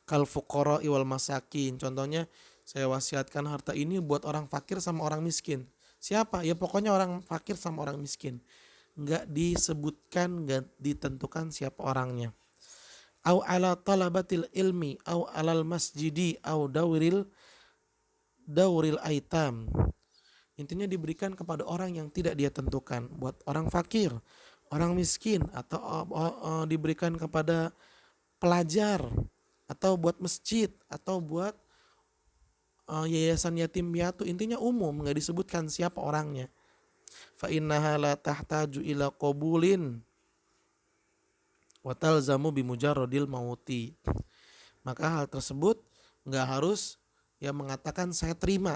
Kal fuqara wal masakin. Contohnya, saya wasiatkan harta ini buat orang fakir sama orang miskin. Siapa? Ya pokoknya orang fakir sama orang miskin. Enggak disebutkan, enggak ditentukan siapa orangnya. Au ala talabatil ilmi au alal masjidi au dauril aitam. Intinya diberikan kepada orang yang tidak dia tentukan, buat orang fakir, orang miskin, atau diberikan kepada pelajar, atau buat masjid, atau buat yayasan yatim piatu. Intinya umum, nggak disebutkan siapa orangnya. Fa innaha la tahtaju ila qabulin wa talzamu bimujarradil mauti. Maka hal tersebut nggak harus ya mengatakan saya terima.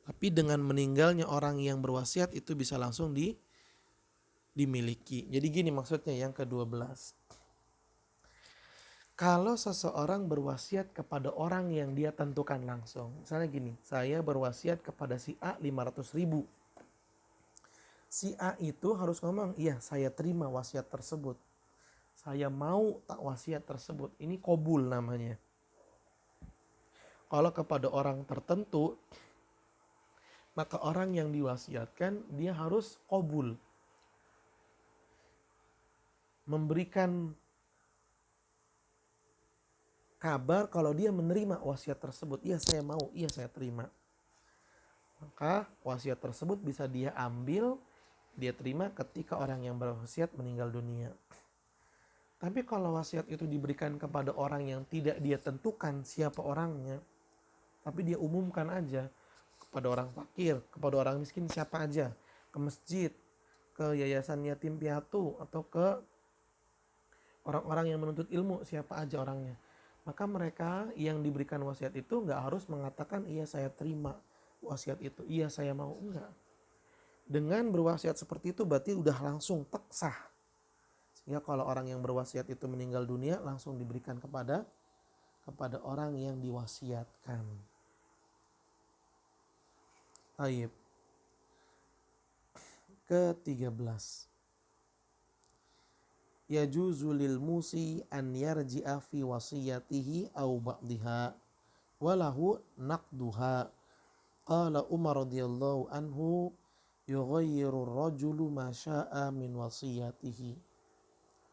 Tapi dengan meninggalnya orang yang berwasiat itu bisa langsung dimiliki. Jadi gini maksudnya yang ke-12. Kalau seseorang berwasiat kepada orang yang dia tentukan langsung. Misalnya gini, saya berwasiat kepada si A 500 ribu. Si A itu harus ngomong, iya saya terima wasiat tersebut. Saya mau tak wasiat tersebut. Ini qabul namanya. Kalau kepada orang tertentu, maka orang yang diwasiatkan dia harus qabul. Memberikan kabar kalau dia menerima wasiat tersebut. Iya saya mau, iya saya terima. Maka wasiat tersebut bisa dia ambil, dia terima ketika orang yang berwasiat meninggal dunia. Tapi kalau wasiat itu diberikan kepada orang yang tidak dia tentukan siapa orangnya, tapi dia umumkan aja kepada orang fakir, kepada orang miskin siapa aja, ke masjid, ke yayasan yatim piatu, atau ke orang-orang yang menuntut ilmu siapa aja orangnya. Maka mereka yang diberikan wasiat itu nggak harus mengatakan iya saya terima wasiat itu, iya saya mau, enggak. Dengan berwasiat seperti itu berarti udah langsung sah. Sehingga kalau orang yang berwasiat itu meninggal dunia langsung diberikan kepada orang yang diwasiatkan. Baik. Ke-13. Yajuzu lil musi an yarji'a fi wasiyatihi aw ba'diha walahu naqduha. Qala Umar radhiyallahu anhu yughayyiru ar-rajulu ma syaa min wasiyatihi.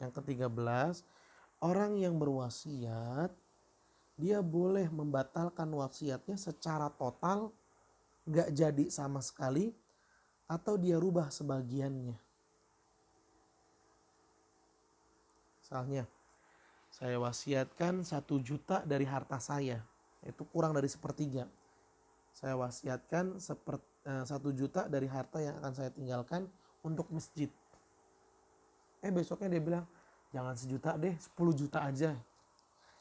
Yang ke-13, orang yang berwasiat dia boleh membatalkan wasiatnya secara total, gak jadi sama sekali, atau dia rubah sebagiannya. Misalnya, saya wasiatkan 1 juta dari harta saya, itu kurang dari sepertiga. Saya wasiatkan 1 juta dari harta yang akan saya tinggalkan untuk masjid. Besoknya dia bilang, jangan 1 juta deh, 10 juta aja.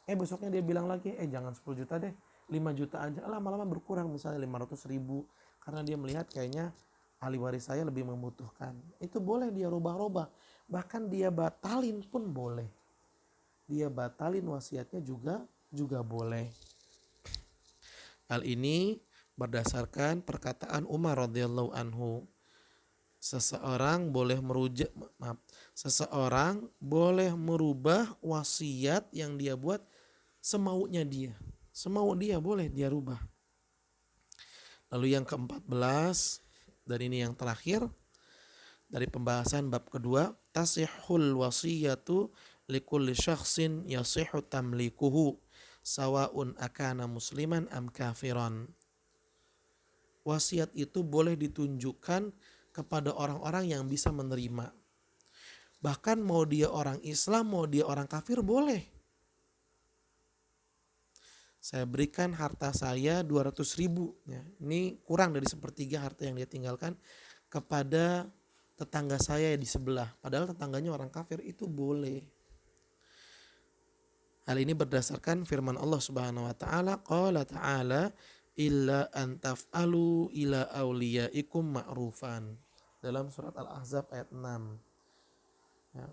Besoknya dia bilang lagi, jangan 10 juta deh, 5 juta aja. Lama-lama berkurang, misalnya 500 ribu. Karena dia melihat kayaknya ahli waris saya lebih membutuhkan. Itu boleh dia rubah-rubah. Bahkan dia batalin pun boleh. Dia batalin wasiatnya juga boleh. Hal ini berdasarkan perkataan Umar radhiyallahu anhu. Seseorang merubah wasiat yang dia buat semaunya dia. Semau dia boleh dia rubah. Lalu yang ke-14, dan ini yang terakhir dari pembahasan bab kedua, tasihul wasiyatu likulli syakhsin yasihu tamlikuhu sawaun akana musliman am kafiran. Wasiat itu boleh ditunjukkan kepada orang-orang yang bisa menerima. Bahkan mau dia orang Islam, mau dia orang kafir boleh. Saya berikan harta saya 200 ribu. Ya, ini kurang dari sepertiga harta yang dia tinggalkan kepada tetangga saya di sebelah. Padahal tetangganya orang kafir, itu boleh. Hal ini berdasarkan firman Allah Subhanahu wa taala, qala ta'ala illa an taf'alu ila awliyaikum ma'rufan. Dalam surat Al-Ahzab ayat 6. Ya.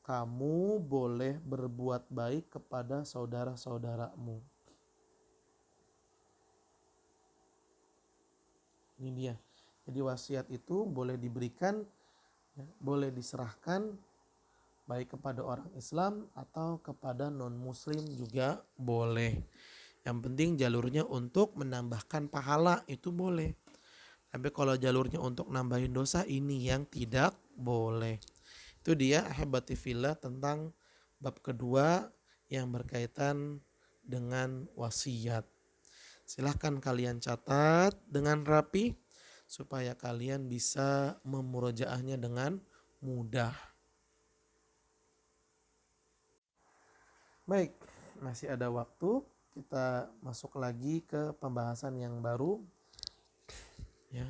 Kamu boleh berbuat baik kepada saudara-saudaramu. Ini dia. Jadi wasiat itu boleh diberikan, ya, boleh diserahkan baik kepada orang Islam atau kepada non-muslim juga boleh. Yang penting jalurnya untuk menambahkan pahala itu boleh. Tapi kalau jalurnya untuk nambahin dosa, ini yang tidak boleh. Itu dia ahibati fillah tentang bab kedua yang berkaitan dengan wasiat. Silahkan kalian catat dengan rapi supaya kalian bisa memurojaahnya dengan mudah. Baik, masih ada waktu, kita masuk lagi ke pembahasan yang baru. Ya.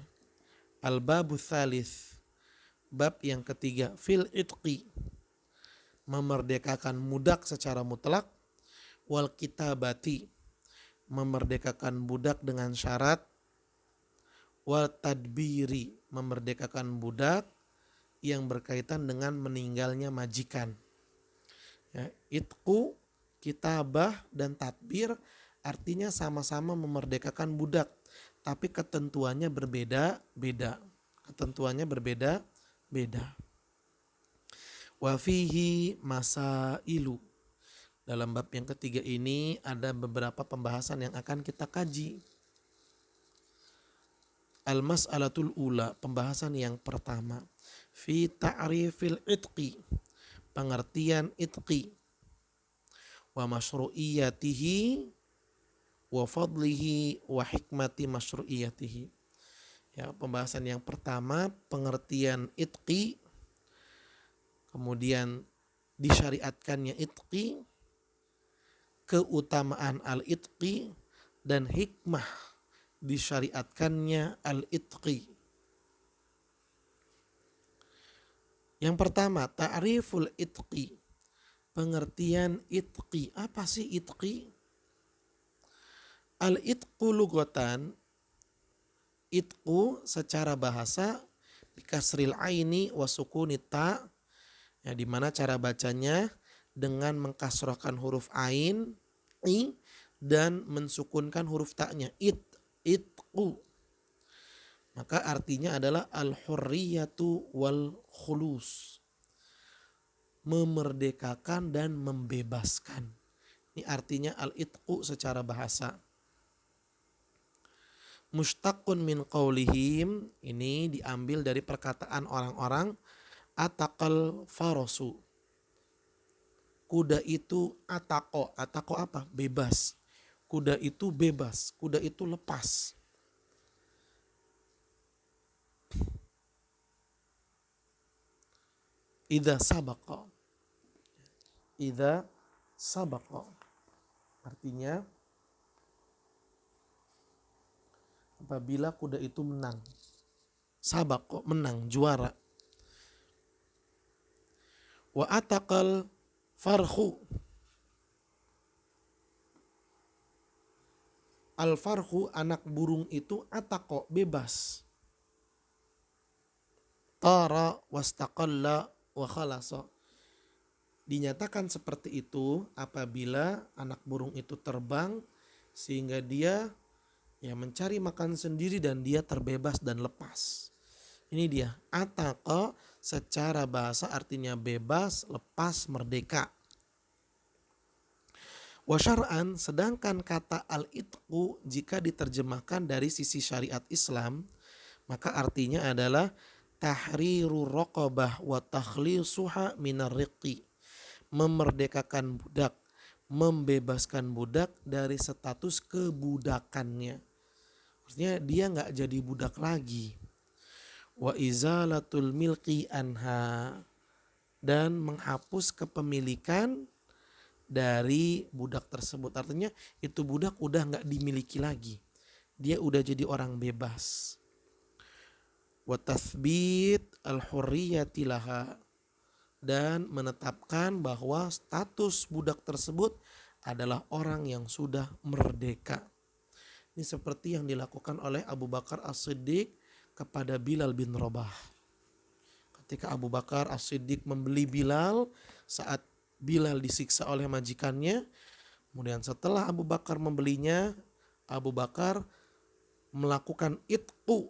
Al-babu tsalits, bab yang ketiga, fil itqi, memerdekakan budak secara mutlak, wal kitabati, memerdekakan budak dengan syarat, wal tadbiri, memerdekakan budak yang berkaitan dengan meninggalnya majikan. Ya, itqu Kitabah dan tadbir artinya sama-sama memerdekakan budak, tapi ketentuannya berbeda-beda. Ketentuannya berbeda-beda. Wa fihi masailu. Dalam bab yang ketiga ini ada beberapa pembahasan yang akan kita kaji. Al-mas'alatul ula, pembahasan yang pertama. Fi ta'rifil itqi, pengertian itqi. Wa masyru'iyatihi wa fadlihi wa hikmati masyru'iyatihi. Ya, pembahasan yang pertama pengertian itqi, kemudian disyariatkannya itqi, keutamaan al-itqi, dan hikmah disyariatkannya al-itqi. Yang pertama, ta'riful itqi, pengertian itqi. Apa sih itqi? Al-itqu lugatan, itqu secara bahasa bikasril aini wa sukunit ta, ya, di mana cara bacanya dengan mengkasrohkan huruf ain i dan mensukunkan huruf ta-nya itqu. Maka artinya adalah al-hurriyatu wal khulus, memerdekakan dan membebaskan. Ini artinya al-itqu secara bahasa. Mushtaqun min qaulihim, ini diambil dari perkataan orang-orang ataqal farasu. Kuda itu atako. Atako apa? Bebas. Kuda itu bebas. Kuda itu lepas. Idza sabaqa. Idza sabaqa. Artinya apabila kuda itu menang. Sabaqa, menang, juara. Wa ataqal farhu. Al-farhu, anak burung itu ataqo, bebas. Tara wastaqalla wa khalasa. Dinyatakan seperti itu apabila anak burung itu terbang sehingga dia mencari makan sendiri dan dia terbebas dan lepas. Ini dia, ataqa secara bahasa artinya bebas, lepas, merdeka. Wa syar'an, sedangkan kata al-itqu jika diterjemahkan dari sisi syariat Islam, maka artinya adalah tahriru raqabah wa takhlisuha minar riqi, memerdekakan budak, membebaskan budak dari status kebudakannya. Artinya dia nggak jadi budak lagi. Wa izalatul milki anha, dan menghapus kepemilikan dari budak tersebut. Artinya itu budak udah nggak dimiliki lagi. Dia udah jadi orang bebas. Wa tathbit al-hurriyati laha, dan menetapkan bahwa status budak tersebut adalah orang yang sudah merdeka. Ini seperti yang dilakukan oleh Abu Bakar As-Siddiq kepada Bilal bin Rabah. Ketika Abu Bakar As-Siddiq membeli Bilal saat Bilal disiksa oleh majikannya, kemudian setelah Abu Bakar membelinya, Abu Bakar melakukan itqu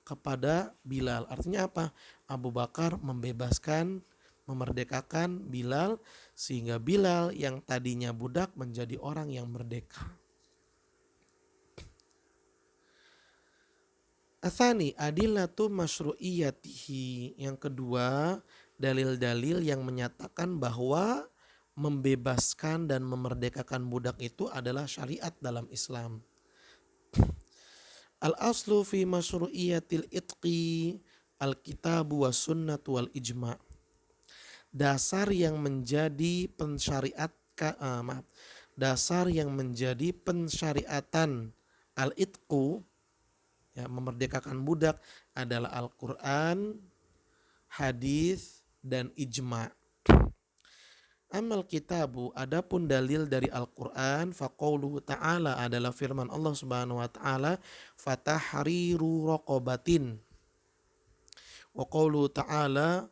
kepada Bilal. Artinya apa? Abu Bakar membebaskan, memerdekakan Bilal sehingga Bilal yang tadinya budak menjadi orang yang merdeka. Atsani adillatu masyru'iyatihi. Yang kedua, dalil-dalil yang menyatakan bahwa membebaskan dan memerdekakan budak itu adalah syariat dalam Islam. Al-aslu fi masyru'iyatil itqi al-kitabu was sunnatu wal ijma'. Dasar yang menjadi pensyariatan al-itqu, memerdekakan budak, adalah Al-Quran, hadis, dan ijma'. Amal kitabu, adapun dalil dari Al-Quran, faqauluhu ta'ala, adalah firman Allah subhanahu wa ta'ala, fatahriru raqabatin. Wa qauluhu ta'ala,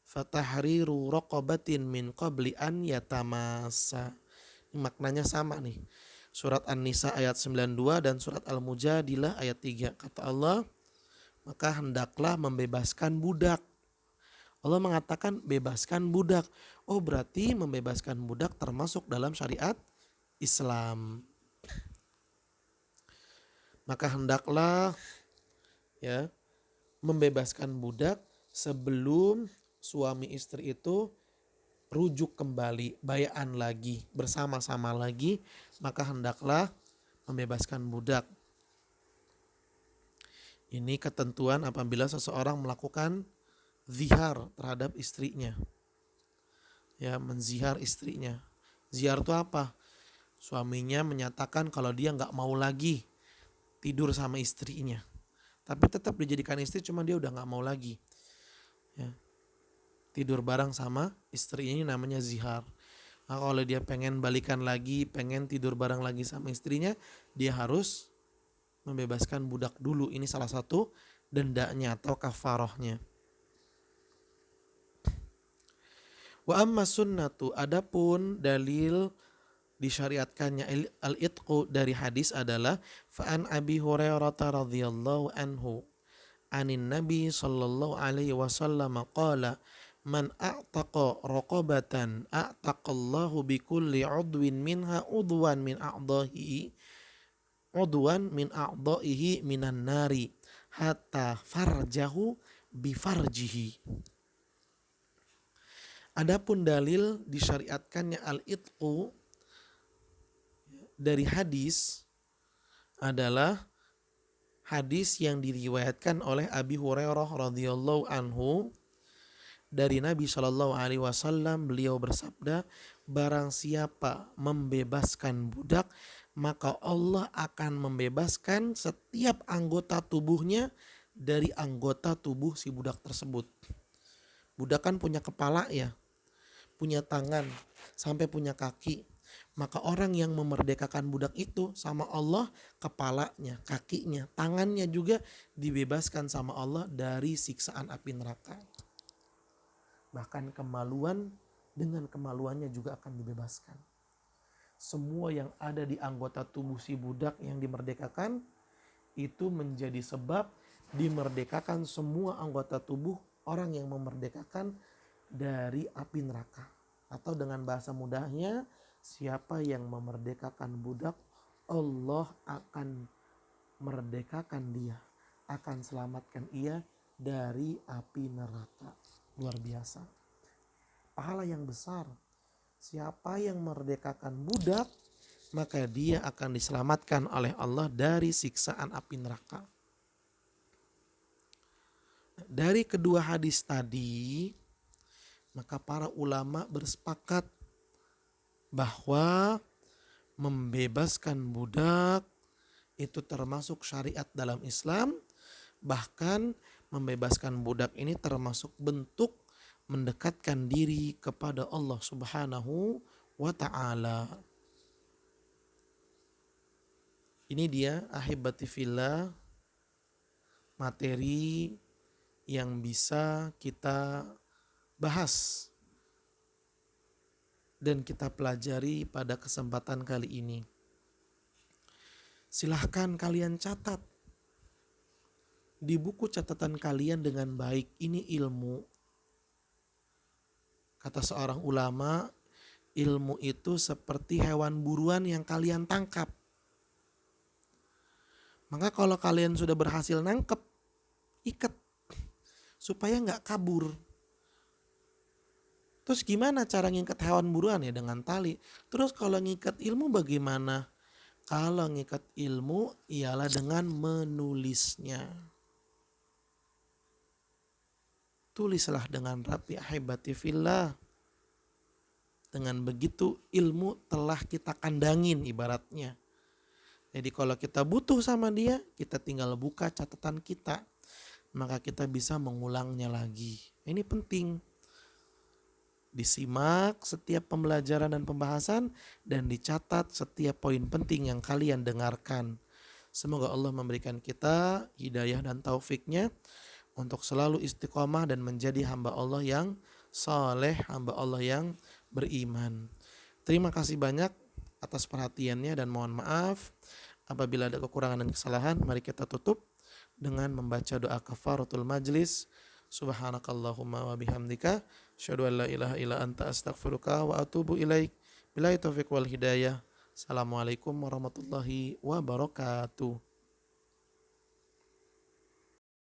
fatahriru raqabatin min qabli an yatamassa. maknanya sama nih. Surat An-Nisa ayat 92 dan surat Al-Mujadilah ayat 3. Kata Allah, maka hendaklah membebaskan budak. Allah mengatakan bebaskan budak. Oh, berarti membebaskan budak termasuk dalam syariat Islam. Maka hendaklah ya membebaskan budak sebelum suami istri itu rujuk kembali, bai'an lagi, bersama-sama lagi, maka hendaklah membebaskan budak. Ini ketentuan apabila seseorang melakukan zihar terhadap istrinya. Ya, menzihar istrinya. Zihar itu apa? Suaminya menyatakan kalau dia nggak mau lagi tidur sama istrinya, tapi tetap dijadikan istri, cuma dia udah nggak mau lagi ya, tidur bareng sama istrinya, ini namanya zihar. Nah, kalau dia pengen balikan lagi, pengen tidur bareng lagi sama istrinya, dia harus membebaskan budak dulu. Ini salah satu dendanya atau kafarohnya. Wa amma sunnatu, adapun dalil disyariatkannya al-itqu dari hadis adalah fa'an Abi Hurairah radhiyallahu anhu anin Nabi sallallahu alaihi wasallam qala man a'taqa raqabatan a'taqallahu bikulli udwin minha udwan min a'dha'ihi minan nari hatta farjahu bifarjihi. Adapun dalil disyariatkannya al-itqu dari hadis adalah hadis yang diriwayatkan oleh Abi Hurairah radhiyallahu anhu dari Nabi Shallallahu alaihi wasallam. Beliau bersabda, barang siapa membebaskan budak, maka Allah akan membebaskan setiap anggota tubuhnya dari anggota tubuh si budak tersebut. Budak kan punya kepala ya, punya tangan, sampai punya kaki. Maka orang yang memerdekakan budak itu sama Allah, kepalanya, kakinya, tangannya juga dibebaskan sama Allah dari siksaan api neraka. Bahkan kemaluan dengan kemaluannya juga akan dibebaskan. Semua yang ada di anggota tubuh si budak yang dimerdekakan itu menjadi sebab dimerdekakan semua anggota tubuh orang yang memerdekakan dari api neraka. Atau dengan bahasa mudahnya, siapa yang memerdekakan budak, Allah akan merdekakan dia, akan selamatkan ia dari api neraka. Luar biasa. Pahala yang besar. Siapa yang merdekakan budak, maka dia akan diselamatkan oleh Allah dari siksaan api neraka. Dari kedua hadis tadi, maka para ulama bersepakat bahwa membebaskan budak itu termasuk syariat dalam Islam. Bahkan membebaskan budak ini termasuk bentuk mendekatkan diri kepada Allah Subhanahu wa ta'ala. Ini dia ahibati fillah, materi yang bisa kita bahas dan kita pelajari pada kesempatan kali ini. Silahkan kalian catat di buku catatan kalian dengan baik. Ini ilmu. Kata seorang ulama, ilmu itu seperti hewan buruan yang kalian tangkap. Maka kalau kalian sudah berhasil nangkep, ikat supaya nggak kabur. Terus gimana cara ngikat hewan buruan? Ya dengan tali. Terus kalau ngikat ilmu bagaimana? Kalau ngikat ilmu ialah dengan menulisnya. Tulislah dengan rapi ahibati fillah. Dengan begitu ilmu telah kita kandangin ibaratnya. Jadi kalau kita butuh sama dia, kita tinggal buka catatan kita. Maka kita bisa mengulangnya lagi. Ini penting. Disimak setiap pembelajaran dan pembahasan dan dicatat setiap poin penting yang kalian dengarkan. Semoga Allah memberikan kita hidayah dan taufiknya untuk selalu istiqomah dan menjadi hamba Allah yang saleh, hamba Allah yang beriman. Terima kasih banyak atas perhatiannya dan mohon maaf apabila ada kekurangan dan kesalahan. Mari kita tutup dengan membaca doa kafaratul majlis. Subhanakallahumma wa bihamdika asyhadu an la ilaha illa anta astaghfiruka wa atubu ilaik. Billahi taufiq wal hidayah. Assalamualaikum warahmatullahi wabarakatuh.